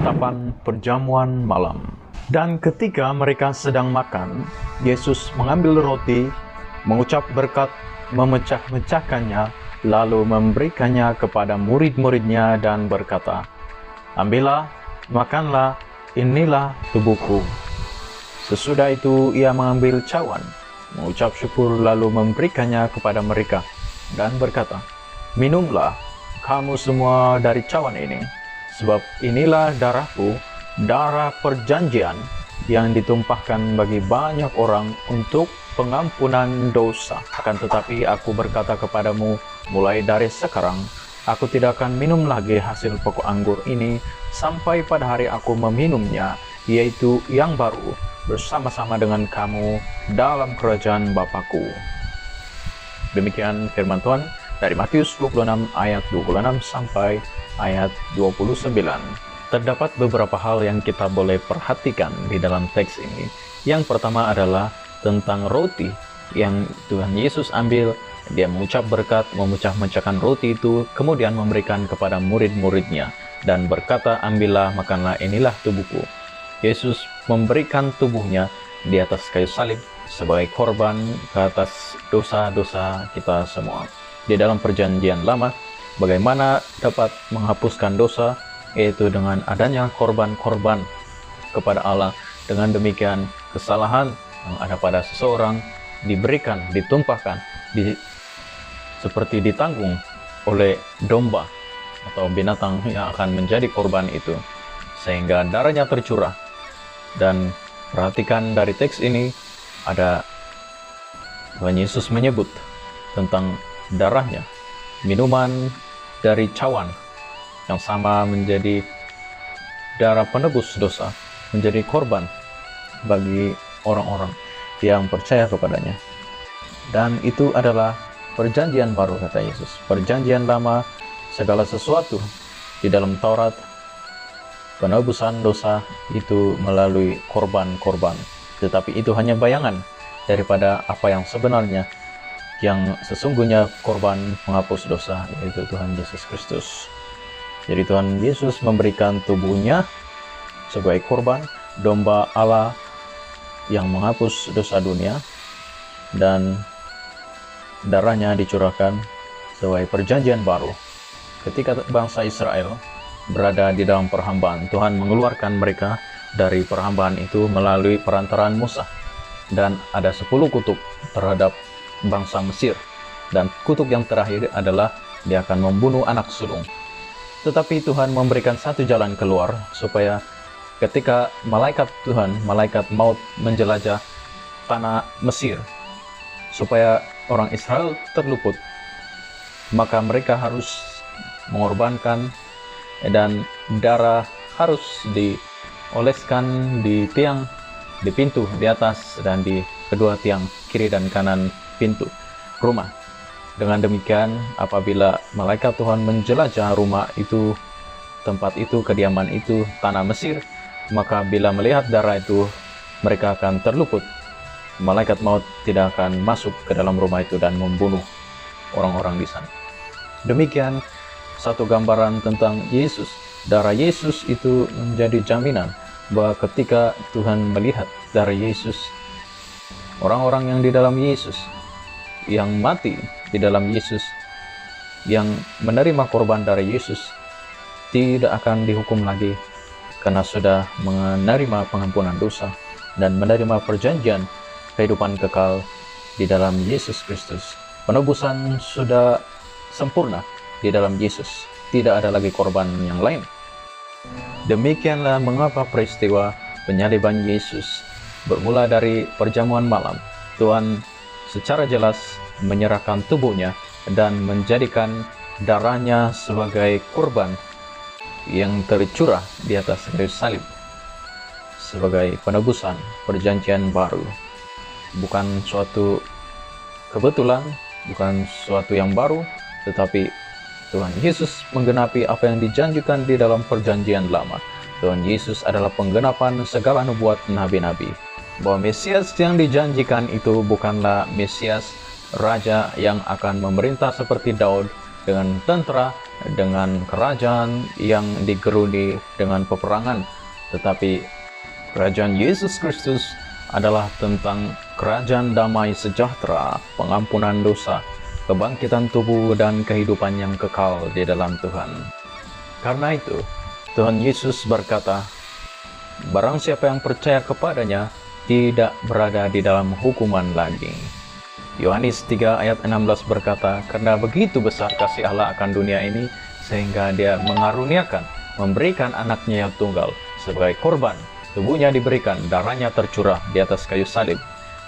Ketetapan perjamuan malam. Dan ketika mereka sedang makan, Yesus mengambil roti, mengucap berkat, memecah-mecahkannya, lalu memberikannya kepada murid-muridnya dan berkata, "Ambillah, makanlah, inilah tubuhku." Sesudah itu ia mengambil cawan, mengucap syukur lalu memberikannya kepada mereka, dan berkata, "Minumlah kamu semua dari cawan ini, sebab inilah darahku, darah perjanjian yang ditumpahkan bagi banyak orang untuk pengampunan dosa. Akan tetapi aku berkata kepadamu, mulai dari sekarang, aku tidak akan minum lagi hasil pokok anggur ini sampai pada hari aku meminumnya, yaitu yang baru, bersama-sama dengan kamu dalam kerajaan Bapa-Ku." Demikian firman Tuhan dari Matius 26 ayat 26 sampai ayat 29. Terdapat beberapa hal yang kita boleh perhatikan di dalam teks ini. Yang pertama adalah tentang roti yang Tuhan Yesus ambil. Dia mengucap berkat, memecah-mecahkan roti itu, kemudian memberikan kepada murid-muridnya, dan berkata, "Ambillah, makanlah, inilah tubuhku." Yesus memberikan tubuhnya di atas kayu salib sebagai korban ke atas dosa-dosa kita semua. Di dalam perjanjian lama, bagaimana dapat menghapuskan dosa, yaitu dengan adanya korban-korban kepada Allah. Dengan demikian, kesalahan yang ada pada seseorang diberikan, ditumpahkan, seperti ditanggung oleh domba atau binatang yang akan menjadi korban itu, sehingga darahnya tercurah. Dan perhatikan dari teks ini, ada Tuhan Yesus menyebut tentang darahnya, minuman dari cawan yang sama menjadi darah penebus dosa, menjadi korban bagi orang-orang yang percaya kepadanya. Dan itu adalah perjanjian baru, kata Yesus. Perjanjian lama, segala sesuatu di dalam Taurat, penebusan dosa itu melalui korban-korban. Tetapi itu hanya bayangan daripada apa yang sebenarnya, yang sesungguhnya korban menghapus dosa, yaitu Tuhan Yesus Kristus. Jadi Tuhan Yesus memberikan tubuhnya sebagai korban, domba Allah yang menghapus dosa dunia, dan darahnya dicurahkan sebagai perjanjian baru. Ketika bangsa Israel berada di dalam perhambaan, Tuhan mengeluarkan mereka dari perhambaan itu melalui perantaraan Musa. Dan ada 10 kutuk terhadap bangsa Mesir. Dan kutuk yang terakhir adalah dia akan membunuh anak sulung. Tetapi Tuhan memberikan satu jalan keluar, supaya ketika malaikat Tuhan, malaikat maut menjelajah tanah Mesir, supaya orang Israel terluput, maka mereka harus mengorbankan, dan darah harus dioleskan di tiang, di pintu, di atas, dan di kedua tiang kiri dan kanan pintu rumah. Dengan demikian, apabila malaikat Tuhan menjelajah rumah itu, tempat itu, kediaman itu, tanah Mesir, maka bila melihat darah itu, mereka akan terluput. Malaikat maut tidak akan masuk ke dalam rumah itu dan membunuh orang-orang di sana. Demikian satu gambaran tentang Yesus. Darah Yesus itu menjadi jaminan bahwa ketika Tuhan melihat darah Yesus, orang-orang yang di dalam Yesus, yang mati di dalam Yesus, yang menerima korban dari Yesus, tidak akan dihukum lagi, karena sudah menerima pengampunan dosa dan menerima perjanjian kehidupan kekal di dalam Yesus Kristus. Penebusan sudah sempurna di dalam Yesus, tidak ada lagi korban yang lain. Demikianlah mengapa peristiwa penyaliban Yesus bermula dari perjamuan malam. Tuhan secara jelas menyerahkan tubuhnya dan menjadikan darahnya sebagai korban yang tercurah di atas kayu salib sebagai penebusan perjanjian baru. Bukan suatu kebetulan, bukan suatu yang baru, tetapi Tuhan Yesus menggenapi apa yang dijanjikan di dalam perjanjian lama. Tuhan Yesus adalah penggenapan segala nubuat nabi-nabi. Bahwa Mesias yang dijanjikan itu bukanlah Mesias Raja yang akan memerintah seperti Daud, dengan tentara, dengan kerajaan yang digerudi dengan peperangan. Tetapi kerajaan Yesus Kristus adalah tentang kerajaan damai sejahtera, pengampunan dosa, kebangkitan tubuh, dan kehidupan yang kekal di dalam Tuhan. Karena itu, Tuhan Yesus berkata, "Barang siapa yang percaya kepadanya tidak berada di dalam hukuman lagi." Yohanes 3 ayat 16 berkata, "Karena begitu besar kasih Allah akan dunia ini, sehingga Dia mengaruniakan, memberikan anaknya yang tunggal sebagai korban. Tubuhnya diberikan, darahnya tercurah di atas kayu salib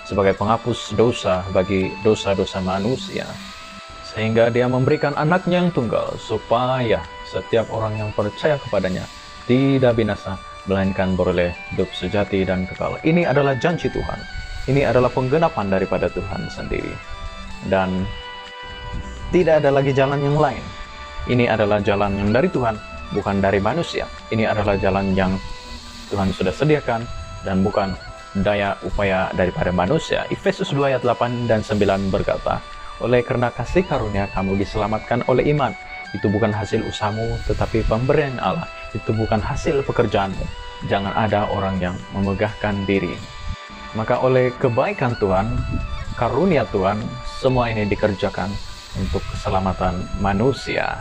sebagai penghapus dosa bagi dosa-dosa manusia. Sehingga Dia memberikan anaknya yang tunggal, supaya setiap orang yang percaya kepadanya tidak binasa, melainkan beroleh hidup sejati dan kekal." Ini adalah janji Tuhan. Ini adalah penggenapan daripada Tuhan sendiri. Dan tidak ada lagi jalan yang lain. Ini adalah jalan yang dari Tuhan, bukan dari manusia. Ini adalah jalan yang Tuhan sudah sediakan dan bukan daya upaya daripada manusia. Efesus 2 ayat 8 dan 9 berkata, "Oleh karena kasih karunia kamu diselamatkan oleh iman. Itu bukan hasil usahamu, tetapi pemberian Allah. Itu bukan hasil pekerjaanmu. Jangan ada orang yang memegahkan diri." Maka oleh kebaikan Tuhan, karunia Tuhan, semua ini dikerjakan untuk keselamatan manusia.